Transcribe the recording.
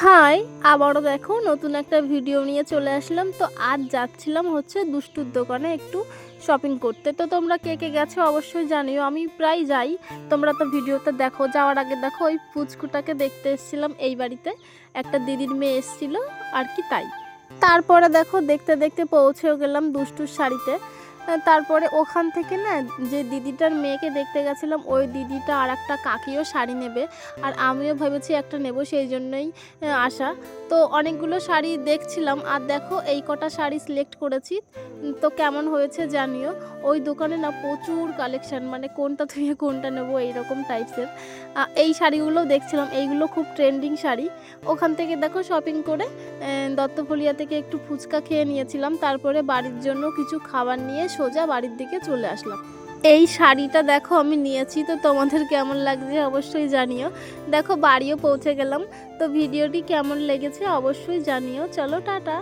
High, আবারও দেখো নতুন একটা ভিডিও নিয়ে চলে আসলাম। তো আজ যাচ্ছিলাম হচ্ছে দুষ্টুর দোকানে একটু শপিং করতে। তো তোমরা কে কে গেছো অবশ্যই জানিও, আমি প্রায় যাই। তোমরা তো ভিডিওতে দেখো। যাওয়ার আগে দেখো ওই পুচকুটাকে দেখতে এসেছিলাম এই বাড়িতে, একটা দিদির মেয়ে এসেছিলো আর কি, তাই। তারপরে দেখো দেখতে দেখতে পৌঁছেও গেলাম দুষ্টুর শাড়িতে। তারপরে ওখান থেকে না, যে দিদিটার মেয়েকে দেখতে গেছিলাম ওই দিদিটা আর একটা কাকিও শাড়ি নেবে, আর আমিও ভেবেছি একটা নেব, সেই জন্যই আসা। তো অনেকগুলো শাড়ি দেখছিলাম, আর দেখো এই কটা শাড়ি সিলেক্ট করেছি। তো কেমন হয়েছে জানিও। ওই দোকানে না প্রচুর কালেকশান, মানে কোনটা থেকে কোনটা নেবো এইরকম টাইপসের। এই শাড়িগুলো দেখছিলাম, এইগুলো খুব ট্রেন্ডিং শাড়ি। ওখান থেকে দেখো শপিং করে দত্তফলিয়া থেকে একটু ফুচকা খেয়ে নিয়েছিলাম। তারপরে বাড়ির জন্য কিছু খাবার নিয়ে সোজা বাড়ির দিকে চলে আসলাম। এই শাড়িটা দেখো আমি নিয়েছি, তো তোমাদের কেমন লাগছে অবশ্যই জানিও। দেখো বাড়িও পৌঁছে গেলাম। তো ভিডিওটি কেমন লেগেছে অবশ্যই জানিও। চলো টাটা।